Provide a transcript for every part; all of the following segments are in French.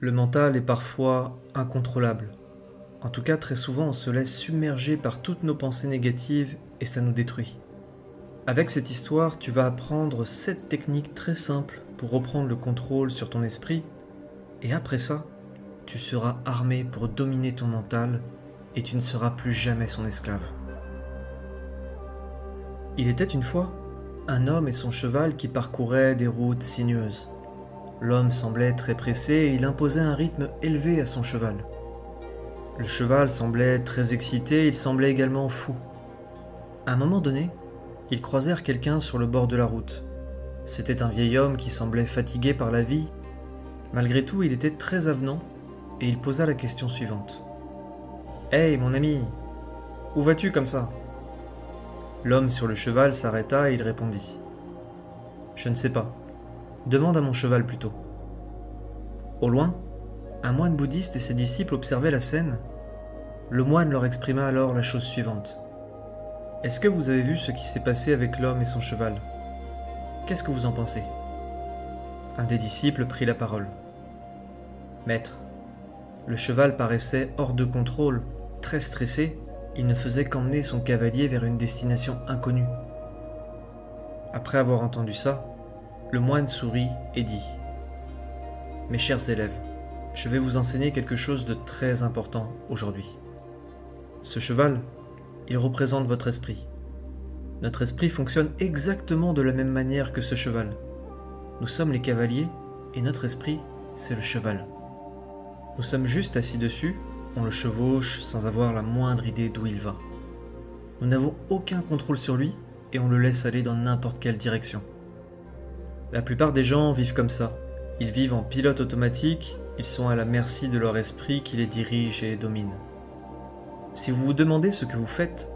Le mental est parfois incontrôlable. En tout cas, très souvent, on se laisse submerger par toutes nos pensées négatives et ça nous détruit. Avec cette histoire, tu vas apprendre 7 techniques très simples pour reprendre le contrôle sur ton esprit et après ça, tu seras armé pour dominer ton mental et tu ne seras plus jamais son esclave. Il était une fois un homme et son cheval qui parcouraient des routes sinueuses. L'homme semblait très pressé et il imposait un rythme élevé à son cheval. Le cheval semblait très excité, il semblait également fou. À un moment donné, ils croisèrent quelqu'un sur le bord de la route. C'était un vieil homme qui semblait fatigué par la vie. Malgré tout, il était très avenant et il posa la question suivante. « Hey, mon ami, où vas-tu comme ça ?» L'homme sur le cheval s'arrêta et il répondit. « Je ne sais pas. Demande à mon cheval plutôt. » Au loin, un moine bouddhiste et ses disciples observaient la scène. Le moine leur exprima alors la chose suivante. « Est-ce que vous avez vu ce qui s'est passé avec l'homme et son cheval? Qu'est-ce que vous en pensez ?» Un des disciples prit la parole. « Maître, le cheval paraissait hors de contrôle, très stressé, il ne faisait qu'emmener son cavalier vers une destination inconnue. » Après avoir entendu ça, le moine sourit et dit « Mes chers élèves, je vais vous enseigner quelque chose de très important aujourd'hui. Ce cheval, il représente votre esprit. Notre esprit fonctionne exactement de la même manière que ce cheval. Nous sommes les cavaliers et notre esprit, c'est le cheval. Nous sommes juste assis dessus, on le chevauche sans avoir la moindre idée d'où il va. Nous n'avons aucun contrôle sur lui et on le laisse aller dans n'importe quelle direction. La plupart des gens vivent comme ça. Ils vivent en pilote automatique, ils sont à la merci de leur esprit qui les dirige et les domine. Si vous vous demandez ce que vous faites,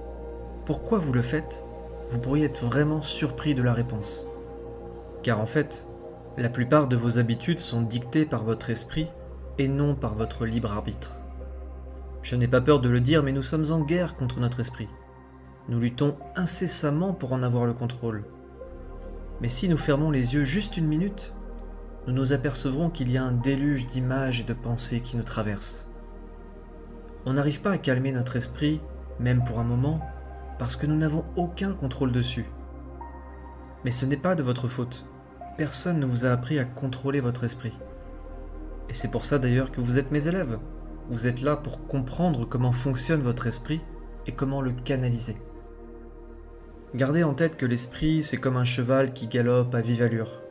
pourquoi vous le faites, vous pourriez être vraiment surpris de la réponse. Car en fait, la plupart de vos habitudes sont dictées par votre esprit et non par votre libre arbitre. Je n'ai pas peur de le dire, mais nous sommes en guerre contre notre esprit. Nous luttons incessamment pour en avoir le contrôle. Mais si nous fermons les yeux juste une minute, nous nous apercevrons qu'il y a un déluge d'images et de pensées qui nous traversent. On n'arrive pas à calmer notre esprit, même pour un moment, parce que nous n'avons aucun contrôle dessus. Mais ce n'est pas de votre faute. Personne ne vous a appris à contrôler votre esprit. Et c'est pour ça d'ailleurs que vous êtes mes élèves. Vous êtes là pour comprendre comment fonctionne votre esprit et comment le canaliser. Gardez en tête que l'esprit, c'est comme un cheval qui galope à vive allure.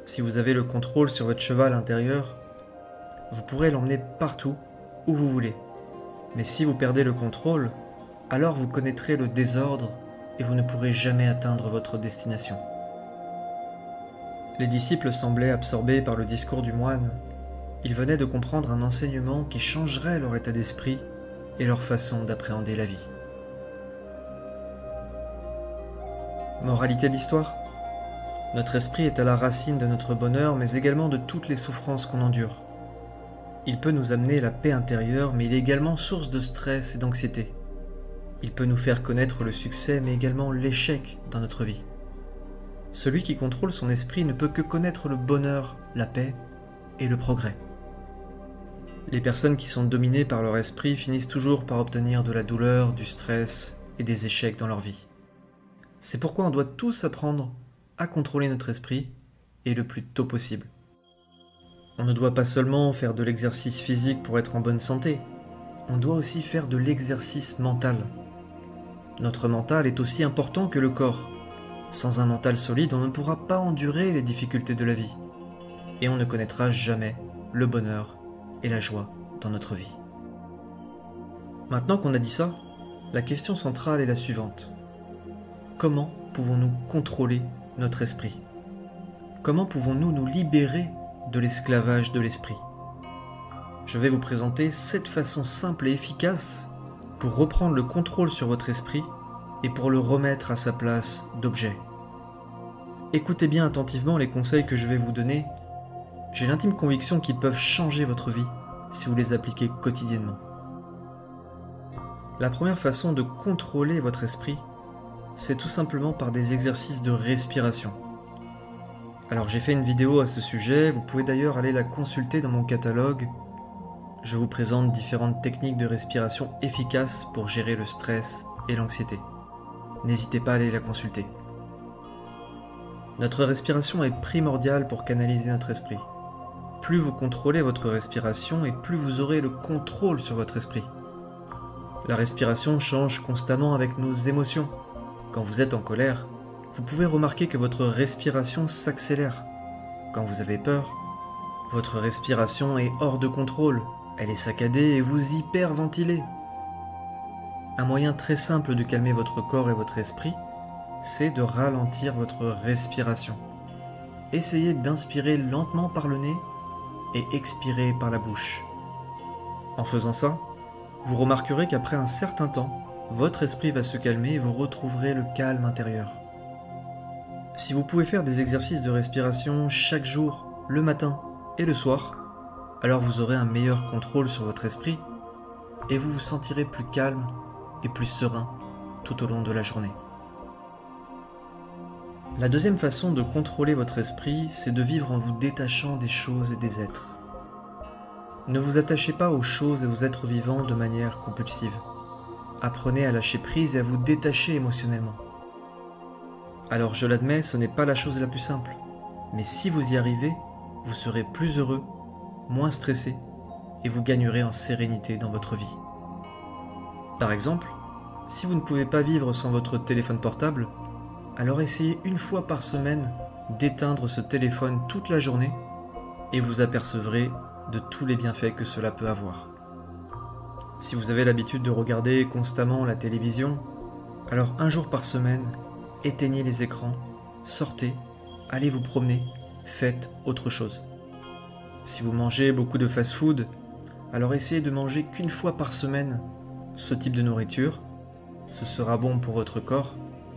Si vous avez le contrôle sur votre cheval intérieur, vous pourrez l'emmener partout, où vous voulez. Mais si vous perdez le contrôle, alors vous connaîtrez le désordre et vous ne pourrez jamais atteindre votre destination. Les disciples semblaient absorbés par le discours du moine. Ils venaient de comprendre un enseignement qui changerait leur état d'esprit et leur façon d'appréhender la vie. Moralité de l'histoire ? Notre esprit est à la racine de notre bonheur, mais également de toutes les souffrances qu'on endure. Il peut nous amener la paix intérieure, mais il est également source de stress et d'anxiété. Il peut nous faire connaître le succès, mais également l'échec dans notre vie. Celui qui contrôle son esprit ne peut que connaître le bonheur, la paix et le progrès. Les personnes qui sont dominées par leur esprit finissent toujours par obtenir de la douleur, du stress et des échecs dans leur vie. C'est pourquoi on doit tous apprendre à contrôler notre esprit et le plus tôt possible. On ne doit pas seulement faire de l'exercice physique pour être en bonne santé, on doit aussi faire de l'exercice mental. Notre mental est aussi important que le corps. Sans un mental solide, on ne pourra pas endurer les difficultés de la vie. Et on ne connaîtra jamais le bonheur et la joie dans notre vie. Maintenant qu'on a dit ça, la question centrale est la suivante. Comment pouvons-nous contrôler notre esprit? Comment pouvons-nous nous libérer de l'esclavage de l'esprit? Je vais vous présenter 7 façons simples et efficaces pour reprendre le contrôle sur votre esprit et pour le remettre à sa place d'objet. Écoutez bien attentivement les conseils que je vais vous donner. J'ai l'intime conviction qu'ils peuvent changer votre vie si vous les appliquez quotidiennement. La première façon de contrôler votre esprit, c'est tout simplement par des exercices de respiration. Alors j'ai fait une vidéo à ce sujet, vous pouvez d'ailleurs aller la consulter dans mon catalogue. Je vous présente différentes techniques de respiration efficaces pour gérer le stress et l'anxiété. N'hésitez pas à aller la consulter. Notre respiration est primordiale pour canaliser notre esprit. Plus vous contrôlez votre respiration et plus vous aurez le contrôle sur votre esprit. La respiration change constamment avec nos émotions. Quand vous êtes en colère, vous pouvez remarquer que votre respiration s'accélère. Quand vous avez peur, votre respiration est hors de contrôle. Elle est saccadée et vous hyperventilez. Un moyen très simple de calmer votre corps et votre esprit, c'est de ralentir votre respiration. Essayez d'inspirer lentement par le nez et expirer par la bouche. En faisant ça, vous remarquerez qu'après un certain temps, votre esprit va se calmer et vous retrouverez le calme intérieur. Si vous pouvez faire des exercices de respiration chaque jour, le matin et le soir, alors vous aurez un meilleur contrôle sur votre esprit et vous vous sentirez plus calme et plus serein tout au long de la journée. La deuxième façon de contrôler votre esprit, c'est de vivre en vous détachant des choses et des êtres. Ne vous attachez pas aux choses et aux êtres vivants de manière compulsive. Apprenez à lâcher prise et à vous détacher émotionnellement. Alors je l'admets, ce n'est pas la chose la plus simple, mais si vous y arrivez, vous serez plus heureux, moins stressé et vous gagnerez en sérénité dans votre vie. Par exemple, si vous ne pouvez pas vivre sans votre téléphone portable, alors essayez une fois par semaine d'éteindre ce téléphone toute la journée et vous apercevrez de tous les bienfaits que cela peut avoir. Si vous avez l'habitude de regarder constamment la télévision, alors un jour par semaine, éteignez les écrans, sortez, allez vous promener, faites autre chose. Si vous mangez beaucoup de fast-food, alors essayez de manger qu'une fois par semaine ce type de nourriture. Ce sera bon pour votre corps,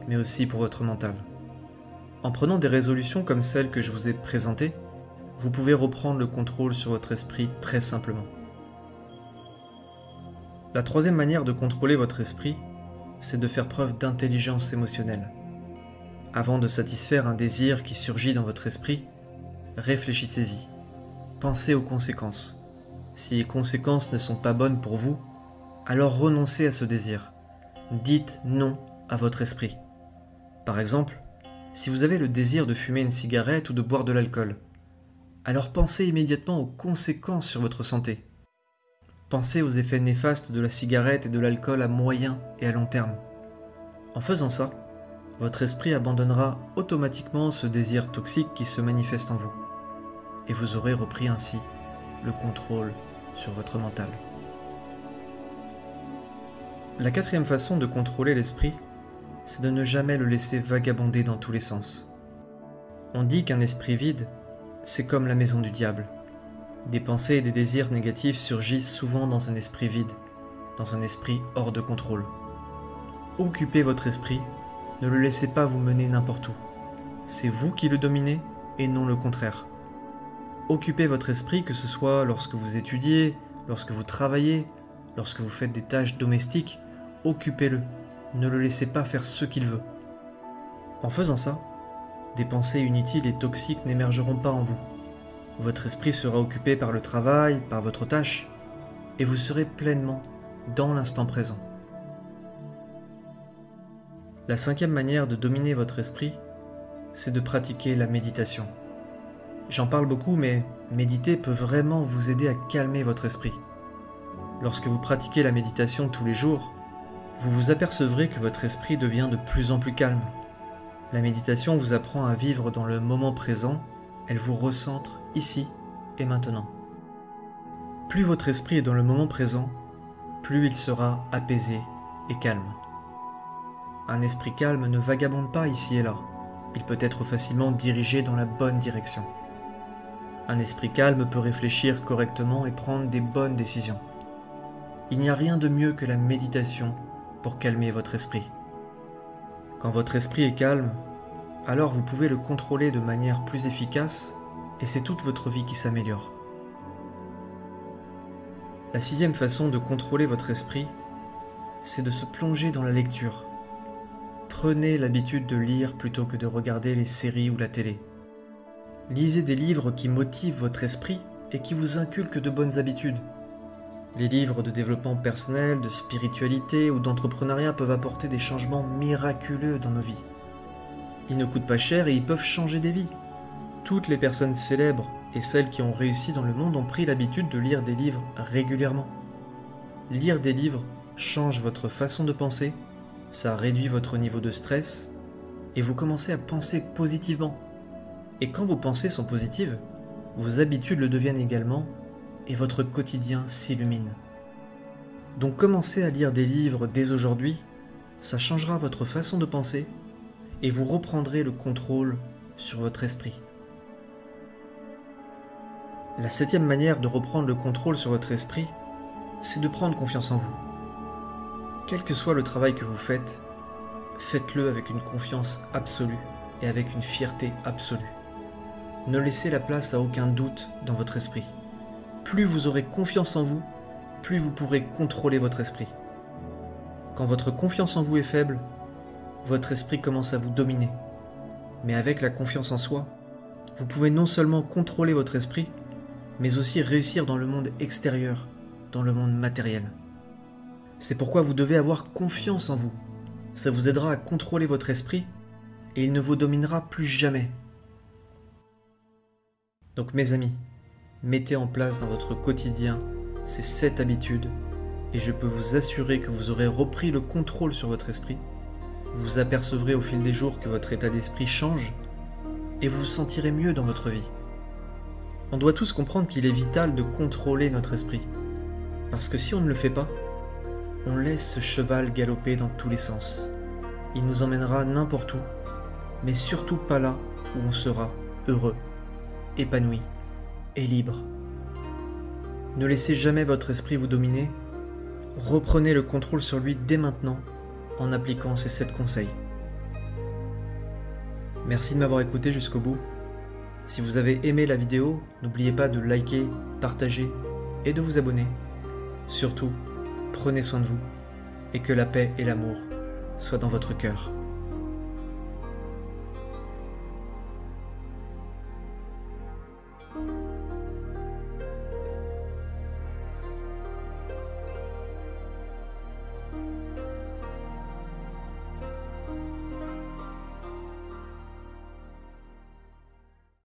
mais aussi pour votre mental. En prenant des résolutions comme celles que je vous ai présentées, vous pouvez reprendre le contrôle sur votre esprit très simplement. La troisième manière de contrôler votre esprit, c'est de faire preuve d'intelligence émotionnelle. Avant de satisfaire un désir qui surgit dans votre esprit, réfléchissez-y. Pensez aux conséquences. Si les conséquences ne sont pas bonnes pour vous, alors renoncez à ce désir. Dites non à votre esprit. Par exemple, si vous avez le désir de fumer une cigarette ou de boire de l'alcool, alors pensez immédiatement aux conséquences sur votre santé. Pensez aux effets néfastes de la cigarette et de l'alcool à moyen et à long terme. En faisant ça, votre esprit abandonnera automatiquement ce désir toxique qui se manifeste en vous, et vous aurez repris ainsi le contrôle sur votre mental. La quatrième façon de contrôler l'esprit, c'est de ne jamais le laisser vagabonder dans tous les sens. On dit qu'un esprit vide, c'est comme la maison du diable. Des pensées et des désirs négatifs surgissent souvent dans un esprit vide, dans un esprit hors de contrôle. Occupez votre esprit, ne le laissez pas vous mener n'importe où. C'est vous qui le dominez et non le contraire. Occupez votre esprit, que ce soit lorsque vous étudiez, lorsque vous travaillez, lorsque vous faites des tâches domestiques, occupez-le. Ne le laissez pas faire ce qu'il veut. En faisant ça, des pensées inutiles et toxiques n'émergeront pas en vous. Votre esprit sera occupé par le travail, par votre tâche, et vous serez pleinement dans l'instant présent. La cinquième manière de dominer votre esprit, c'est de pratiquer la méditation. J'en parle beaucoup, mais méditer peut vraiment vous aider à calmer votre esprit. Lorsque vous pratiquez la méditation tous les jours, vous vous apercevrez que votre esprit devient de plus en plus calme. La méditation vous apprend à vivre dans le moment présent, elle vous recentre ici et maintenant. Plus votre esprit est dans le moment présent, plus il sera apaisé et calme. Un esprit calme ne vagabonde pas ici et là, il peut être facilement dirigé dans la bonne direction. Un esprit calme peut réfléchir correctement et prendre des bonnes décisions. Il n'y a rien de mieux que la méditation pour calmer votre esprit. Quand votre esprit est calme, alors vous pouvez le contrôler de manière plus efficace et c'est toute votre vie qui s'améliore. La sixième façon de contrôler votre esprit, c'est de se plonger dans la lecture. Prenez l'habitude de lire plutôt que de regarder les séries ou la télé. Lisez des livres qui motivent votre esprit et qui vous inculquent de bonnes habitudes. Les livres de développement personnel, de spiritualité ou d'entrepreneuriat peuvent apporter des changements miraculeux dans nos vies. Ils ne coûtent pas cher et ils peuvent changer des vies. Toutes les personnes célèbres et celles qui ont réussi dans le monde ont pris l'habitude de lire des livres régulièrement. Lire des livres change votre façon de penser, ça réduit votre niveau de stress et vous commencez à penser positivement. Et quand vos pensées sont positives, vos habitudes le deviennent également et votre quotidien s'illumine. Donc commencez à lire des livres dès aujourd'hui, ça changera votre façon de penser et vous reprendrez le contrôle sur votre esprit. La 7e manière de reprendre le contrôle sur votre esprit, c'est de prendre confiance en vous. Quel que soit le travail que vous faites, faites-le avec une confiance absolue et avec une fierté absolue. Ne laissez la place à aucun doute dans votre esprit. Plus vous aurez confiance en vous, plus vous pourrez contrôler votre esprit. Quand votre confiance en vous est faible, votre esprit commence à vous dominer. Mais avec la confiance en soi, vous pouvez non seulement contrôler votre esprit, mais aussi réussir dans le monde extérieur, dans le monde matériel. C'est pourquoi vous devez avoir confiance en vous. Ça vous aidera à contrôler votre esprit et il ne vous dominera plus jamais. Donc mes amis, mettez en place dans votre quotidien ces 7 habitudes et je peux vous assurer que vous aurez repris le contrôle sur votre esprit. Vous apercevrez au fil des jours que votre état d'esprit change et vous vous sentirez mieux dans votre vie. On doit tous comprendre qu'il est vital de contrôler notre esprit. Parce que si on ne le fait pas, on laisse ce cheval galoper dans tous les sens. Il nous emmènera n'importe où, mais surtout pas là où on sera heureux, épanoui et libre. Ne laissez jamais votre esprit vous dominer. Reprenez le contrôle sur lui dès maintenant en appliquant ces 7 conseils. Merci de m'avoir écouté jusqu'au bout. Si vous avez aimé la vidéo, n'oubliez pas de liker, partager et de vous abonner. Surtout, prenez soin de vous et que la paix et l'amour soient dans votre cœur.